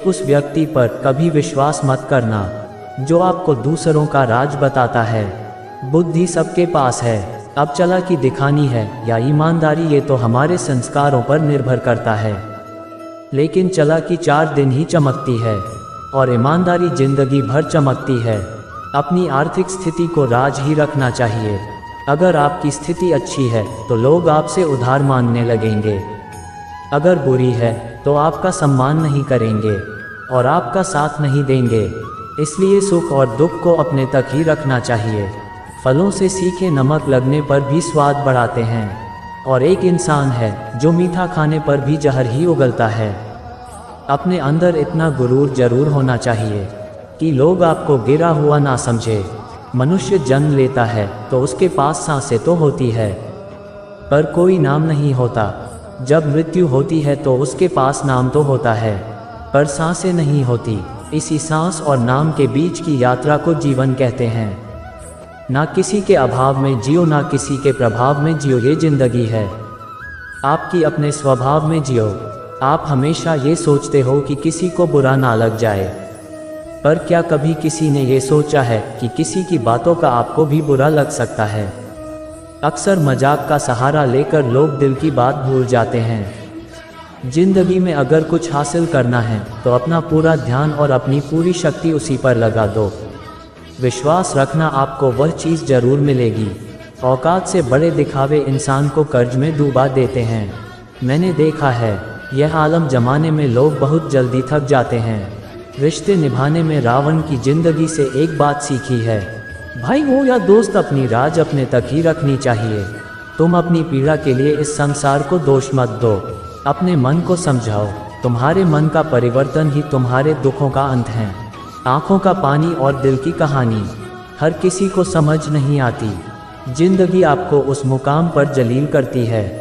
उस व्यक्ति पर कभी विश्वास मत करना जो आपको दूसरों का राज बताता है। बुद्धि सबके पास है, अब चालाकी दिखानी है या ईमानदारी ये तो हमारे संस्कारों पर निर्भर करता है। लेकिन चालाकी 4 दिन ही चमकती है और ईमानदारी जिंदगी भर चमकती है। अपनी आर्थिक स्थिति को राज ही रखना चाहिए। अगर आपकी स्थिति अच्छी है तो लोग आपसे उधार मांगने लगेंगे, अगर बुरी है तो आपका सम्मान नहीं करेंगे और आपका साथ नहीं देंगे। इसलिए सुख और दुख को अपने तक ही रखना चाहिए। फलों से सीखे नमक लगने पर भी स्वाद बढ़ाते हैं और एक इंसान है जो मीठा खाने पर भी जहर ही उगलता है। अपने अंदर इतना गुरूर जरूर होना चाहिए कि लोग आपको गिरा हुआ ना समझे। मनुष्य जन्म लेता है तो उसके पास सांसें तो होती है पर कोई नाम नहीं होता। जब मृत्यु होती है तो उसके पास नाम तो होता है पर सांसें नहीं होती। इसी सांस और नाम के बीच की यात्रा को जीवन कहते हैं। ना किसी के अभाव में जियो, ना किसी के प्रभाव में जियो, ये जिंदगी है। आपकी अपने स्वभाव में जियो। आप हमेशा ये सोचते हो कि किसी को बुरा ना लग जाए, पर क्या कभी किसी ने ये सोचा है कि किसी की बातों का आपको भी बुरा लग सकता है। अक्सर मजाक का सहारा लेकर लोग दिल की बात भूल जाते हैं। जिंदगी में अगर कुछ हासिल करना है तो अपना पूरा ध्यान और अपनी पूरी शक्ति उसी पर लगा दो। विश्वास रखना आपको वह चीज़ जरूर मिलेगी। औकात से बड़े दिखावे इंसान को कर्ज में डूबा देते हैं। मैंने देखा है यह आलम जमाने में लोग बहुत जल्दी थक जाते हैं। रिश्ते निभाने में रावण की जिंदगी से एक बात सीखी है, भाई हो या दोस्त, अपनी राज अपने तक ही रखनी चाहिए। तुम अपनी पीड़ा के लिए इस संसार को दोष मत दो, अपने मन को समझाओ। तुम्हारे मन का परिवर्तन ही तुम्हारे दुखों का अंत है। आँखों का पानी और दिल की कहानी हर किसी को समझ नहीं आती। जिंदगी आपको उस मुकाम पर जलील करती है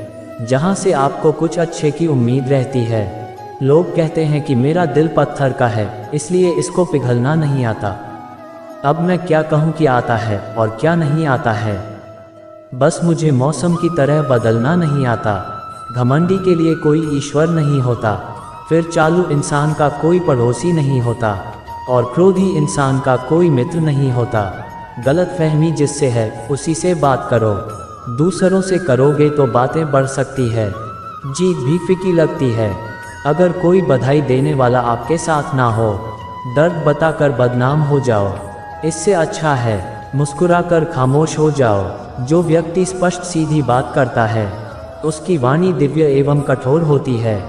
जहाँ से आपको कुछ अच्छे की उम्मीद रहती है। लोग कहते हैं कि मेरा दिल पत्थर का है इसलिए इसको पिघलना नहीं आता। अब मैं क्या कहूँ कि आता है और क्या नहीं आता है। बस मुझे मौसम की तरह बदलना नहीं आता। घमंडी के लिए कोई ईश्वर नहीं होता, फिर चालू इंसान का कोई पड़ोसी नहीं होता और क्रोधी इंसान का कोई मित्र नहीं होता। गलतफहमी जिससे है उसी से बात करो। दूसरों से करोगे तो बातें बढ़ सकती है, जीत भी फीकी लगती है। अगर कोई बधाई देने वाला आपके साथ ना हो, दर्द बताकर बदनाम हो जाओ। इससे अच्छा है मुस्कुराकर खामोश हो जाओ। जो व्यक्ति स्पष्ट सीधी बात करता है उसकी वाणी दिव्य एवं कठोर होती है,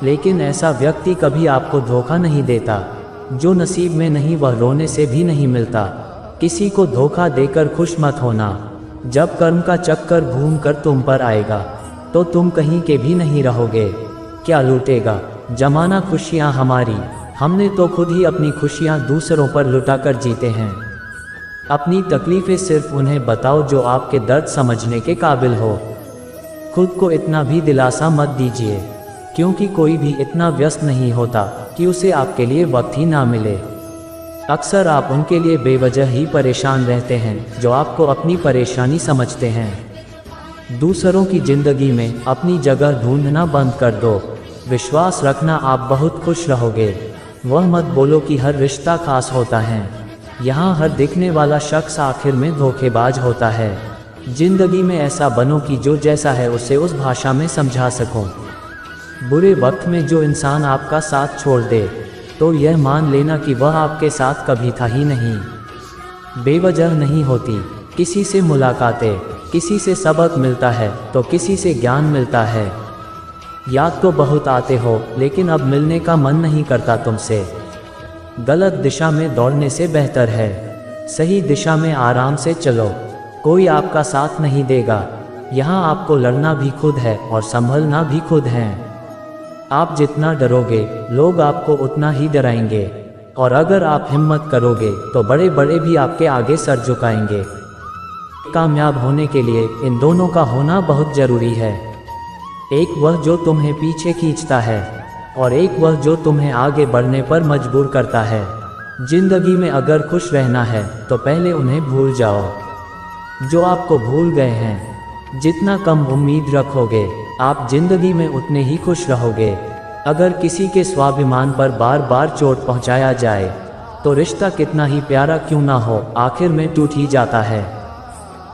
लेकिन ऐसा व्यक्ति कभी आपको धोखा नहीं देता। जो नसीब में नहीं वह रोने से भी नहीं मिलता। किसी को धोखा देकर खुश मत होना। जब कर्म का चक्कर घूम कर तुम पर आएगा तो तुम कहीं के भी नहीं रहोगे। क्या लूटेगा जमाना खुशियाँ हमारी, हमने तो खुद ही अपनी खुशियाँ दूसरों पर लुटाकर जीते हैं। अपनी तकलीफ़ें सिर्फ उन्हें बताओ जो आपके दर्द समझने के काबिल हो। खुद को इतना भी दिलासा मत दीजिए, क्योंकि कोई भी इतना व्यस्त नहीं होता कि उसे आपके लिए वक्त ही ना मिले। अक्सर आप उनके लिए बेवजह ही परेशान रहते हैं जो आपको अपनी परेशानी समझते हैं। दूसरों की ज़िंदगी में अपनी जगह ढूंढना बंद कर दो। विश्वास रखना आप बहुत खुश रहोगे। वह मत बोलो कि हर रिश्ता खास होता है। यहाँ हर दिखने वाला शख्स आखिर में धोखेबाज होता है। जिंदगी में ऐसा बनो कि जो जैसा है उसे उस भाषा में समझा सको। बुरे वक्त में जो इंसान आपका साथ छोड़ दे तो यह मान लेना कि वह आपके साथ कभी था ही नहीं। बेवजह नहीं होती किसी से मुलाकातें, किसी से सबक मिलता है तो किसी से ज्ञान मिलता है। याद तो बहुत आते हो लेकिन अब मिलने का मन नहीं करता तुमसे। गलत दिशा में दौड़ने से बेहतर है सही दिशा में आराम से चलो। कोई आपका साथ नहीं देगा। यहाँ आपको लड़ना भी खुद है और संभलना भी खुद है। आप जितना डरोगे लोग आपको उतना ही डराएंगे, और अगर आप हिम्मत करोगे तो बड़े बड़े भी आपके आगे सर झुकाएंगे। कामयाब होने के लिए इन दोनों का होना बहुत ज़रूरी है। एक वह जो तुम्हें पीछे खींचता है और एक वह जो तुम्हें आगे बढ़ने पर मजबूर करता है। जिंदगी में अगर खुश रहना है तो पहले उन्हें भूल जाओ जो आपको भूल गए हैं। जितना कम उम्मीद रखोगे आप जिंदगी में उतने ही खुश रहोगे। अगर किसी के स्वाभिमान पर बार बार चोट पहुंचाया जाए तो रिश्ता कितना ही प्यारा क्यों ना हो, आखिर में टूट ही जाता है।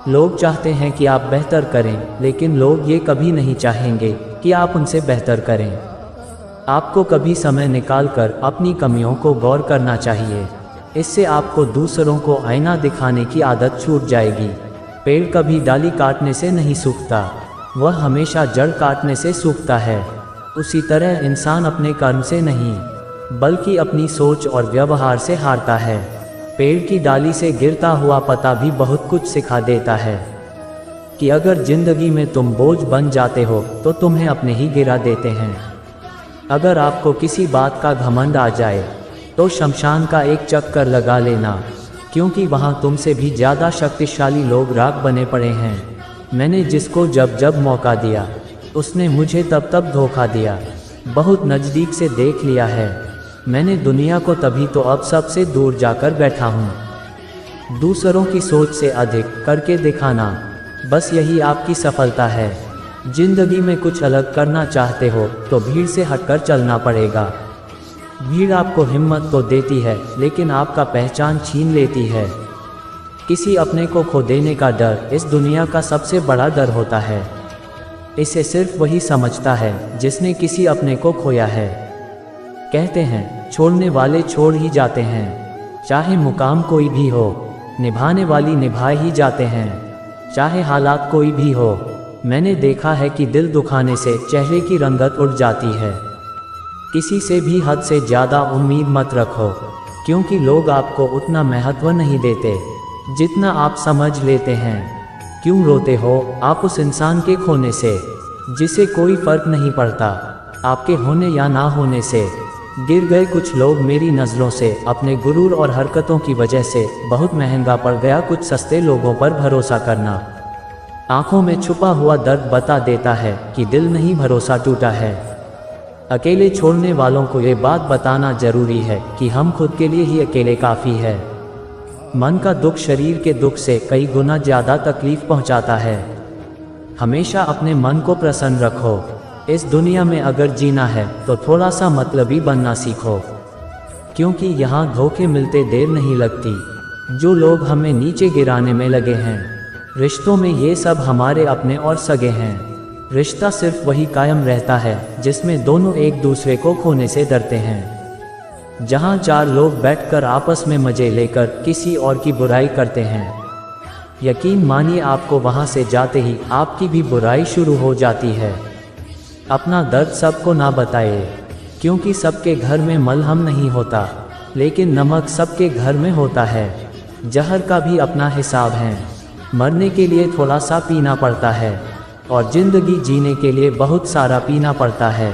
लोग चाहते हैं कि आप बेहतर करें, लेकिन लोग ये कभी नहीं चाहेंगे कि आप उनसे बेहतर करें। आपको कभी समय निकालकर अपनी कमियों को गौर करना चाहिए। इससे आपको दूसरों को आईना दिखाने की आदत छूट जाएगी। पेड़ कभी डाली काटने से नहीं सूखता, वह हमेशा जड़ काटने से सूखता है। उसी तरह इंसान अपने कर्म से नहीं बल्कि अपनी सोच और व्यवहार से हारता है। पेड़ की डाली से गिरता हुआ पत्ता भी बहुत कुछ सिखा देता है कि अगर जिंदगी में तुम बोझ बन जाते हो तो तुम्हें अपने ही गिरा देते हैं। अगर आपको किसी बात का घमंड आ जाए तो शमशान का एक चक्कर लगा लेना, क्योंकि वहाँ तुमसे भी ज़्यादा शक्तिशाली लोग राख बने पड़े हैं। मैंने जिसको जब जब मौका दिया उसने मुझे तब तब धोखा दिया। बहुत नज़दीक से देख लिया है मैंने दुनिया को, तभी तो अब सबसे दूर जाकर बैठा हूँ। दूसरों की सोच से अधिक करके दिखाना, बस यही आपकी सफलता है। जिंदगी में कुछ अलग करना चाहते हो तो भीड़ से हटकर चलना पड़ेगा। भीड़ आपको हिम्मत तो देती है लेकिन आपका पहचान छीन लेती है। किसी अपने को खो देने का डर इस दुनिया का सबसे बड़ा डर होता है। इसे सिर्फ वही समझता है जिसने किसी अपने को खोया है। कहते हैं छोड़ने वाले छोड़ ही जाते हैं, चाहे मुकाम कोई भी हो। निभाने वाली निभाए ही जाते हैं, चाहे हालात कोई भी हो। मैंने देखा है कि दिल दुखाने से चेहरे की रंगत उड़ जाती है। किसी से भी हद से ज़्यादा उम्मीद मत रखो, क्योंकि लोग आपको उतना महत्व नहीं देते जितना आप समझ लेते हैं। क्यों रोते हो आप उस इंसान के खोने से जिसे कोई फर्क नहीं पड़ता आपके होने या ना होने से। गिर गए कुछ लोग मेरी नज़रों से, अपने गुरूर और हरकतों की वजह से। बहुत महंगा पड़ गया कुछ सस्ते लोगों पर भरोसा करना। आंखों में छुपा हुआ दर्द बता देता है कि दिल नहीं भरोसा टूटा है। अकेले छोड़ने वालों को ये बात बताना जरूरी है कि हम खुद के लिए ही अकेले काफ़ी है। मन का दुख शरीर के दुख से कई गुना ज़्यादा तकलीफ पहुंचाता है। हमेशा अपने मन को प्रसन्न रखो। इस दुनिया में अगर जीना है तो थोड़ा सा मतलबी बनना सीखो, क्योंकि यहाँ धोखे मिलते देर नहीं लगती। जो लोग हमें नीचे गिराने में लगे हैं, रिश्तों में ये सब हमारे अपने और सगे हैं। रिश्ता सिर्फ वही कायम रहता है जिसमें दोनों एक दूसरे को खोने से डरते हैं। जहाँ चार लोग बैठकर आपस में मजे लेकर किसी और की बुराई करते हैं, यकीन मानिए आपको वहाँ से जाते ही आपकी भी बुराई शुरू हो जाती है। अपना दर्द सबको ना बताए, क्योंकि सबके घर में मलहम नहीं होता, लेकिन नमक सबके घर में होता है। जहर का भी अपना हिसाब है। मरने के लिए थोड़ा सा पीना पड़ता है और ज़िंदगी जीने के लिए बहुत सारा पीना पड़ता है।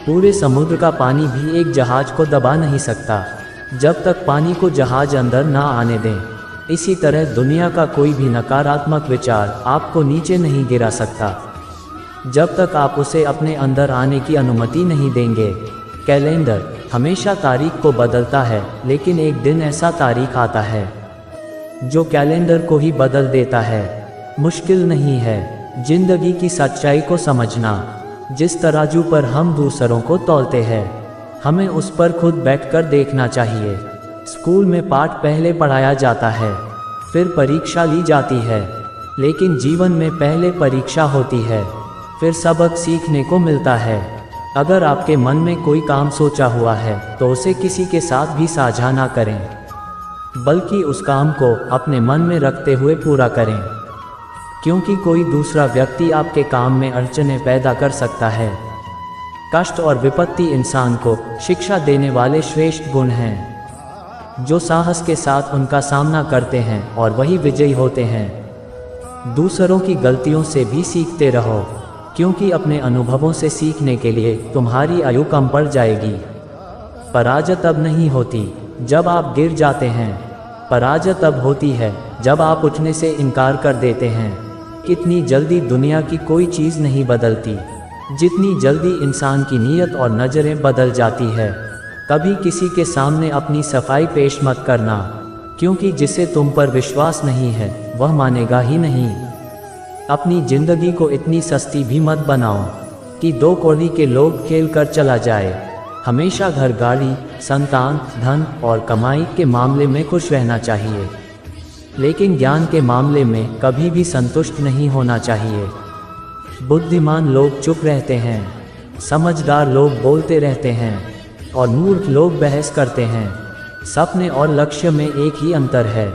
पूरे समुद्र का पानी भी एक जहाज को दबा नहीं सकता जब तक पानी को जहाज अंदर ना आने दें। इसी तरह दुनिया का कोई भी नकारात्मक विचार आपको नीचे नहीं गिरा सकता जब तक आप उसे अपने अंदर आने की अनुमति नहीं देंगे। कैलेंडर हमेशा तारीख को बदलता है, लेकिन एक दिन ऐसा तारीख आता है जो कैलेंडर को ही बदल देता है। मुश्किल नहीं है जिंदगी की सच्चाई को समझना। जिस तराजू पर हम दूसरों को तौलते हैं, हमें उस पर खुद बैठकर देखना चाहिए। स्कूल में पाठ पहले पढ़ाया जाता है, फिर परीक्षा ली जाती है, लेकिन जीवन में पहले परीक्षा होती है, फिर सबक सीखने को मिलता है। अगर आपके मन में कोई काम सोचा हुआ है तो उसे किसी के साथ भी साझा ना करें, बल्कि उस काम को अपने मन में रखते हुए पूरा करें, क्योंकि कोई दूसरा व्यक्ति आपके काम में अड़चनें पैदा कर सकता है। कष्ट और विपत्ति इंसान को शिक्षा देने वाले श्रेष्ठ गुण हैं, जो साहस के साथ उनका सामना करते हैं और वही विजयी होते हैं। दूसरों की गलतियों से भी सीखते रहो, क्योंकि अपने अनुभवों से सीखने के लिए तुम्हारी आयु कम पड़ जाएगी। पराजय तब नहीं होती जब आप गिर जाते हैं, पराजय तब होती है जब आप उठने से इनकार कर देते हैं। कितनी जल्दी दुनिया की कोई चीज़ नहीं बदलती, जितनी जल्दी इंसान की नीयत और नज़रें बदल जाती है। कभी किसी के सामने अपनी सफाई पेश मत करना, क्योंकि जिसे तुम पर विश्वास नहीं है वह मानेगा ही नहीं। अपनी ज़िंदगी को इतनी सस्ती भी मत बनाओ, कि 2 कौड़ी के लोग खेल कर चला जाए। हमेशा घर, गाड़ी, संतान, धन और कमाई के मामले में खुश रहना चाहिए, लेकिन ज्ञान के मामले में कभी भी संतुष्ट नहीं होना चाहिए। बुद्धिमान लोग चुप रहते हैं, समझदार लोग बोलते रहते हैं और मूर्ख लोग बहस करते हैं। सपने और लक्ष्य में एक ही अंतर है।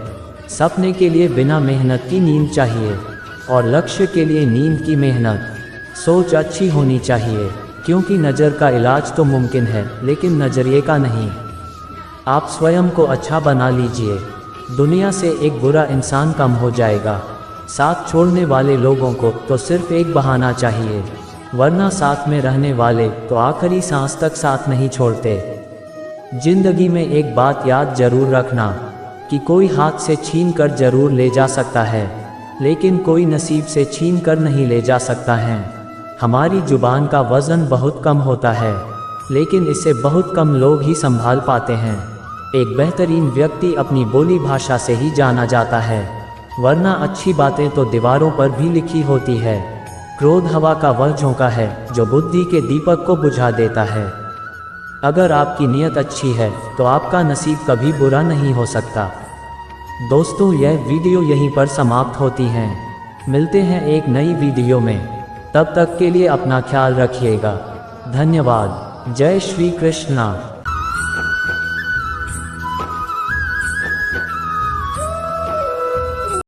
सपने के लिए बिना मेहनत की नींद चाहिए और लक्ष्य के लिए नींद की मेहनत। सोच अच्छी होनी चाहिए, क्योंकि नज़र का इलाज तो मुमकिन है, लेकिन नज़रिए का नहीं। आप स्वयं को अच्छा बना लीजिए, दुनिया से एक बुरा इंसान कम हो जाएगा। साथ छोड़ने वाले लोगों को तो सिर्फ एक बहाना चाहिए, वरना साथ में रहने वाले तो आखिरी सांस तक साथ नहीं छोड़ते। जिंदगी में एक बात याद जरूर रखना कि कोई हाथ से छीन कर जरूर ले जा सकता है, लेकिन कोई नसीब से छीन कर नहीं ले जा सकता है। हमारी जुबान का वज़न बहुत कम होता है, लेकिन इसे बहुत कम लोग ही संभाल पाते हैं। एक बेहतरीन व्यक्ति अपनी बोली भाषा से ही जाना जाता है, वरना अच्छी बातें तो दीवारों पर भी लिखी होती है। क्रोध हवा का वह झोंका है जो बुद्धि के दीपक को बुझा देता है। अगर आपकी नीयत अच्छी है तो आपका नसीब कभी बुरा नहीं हो सकता। दोस्तों, यह वीडियो यहीं पर समाप्त होती है। मिलते हैं एक नई वीडियो में, तब तक के लिए अपना ख्याल रखिएगा। धन्यवाद। जय श्री कृष्णा।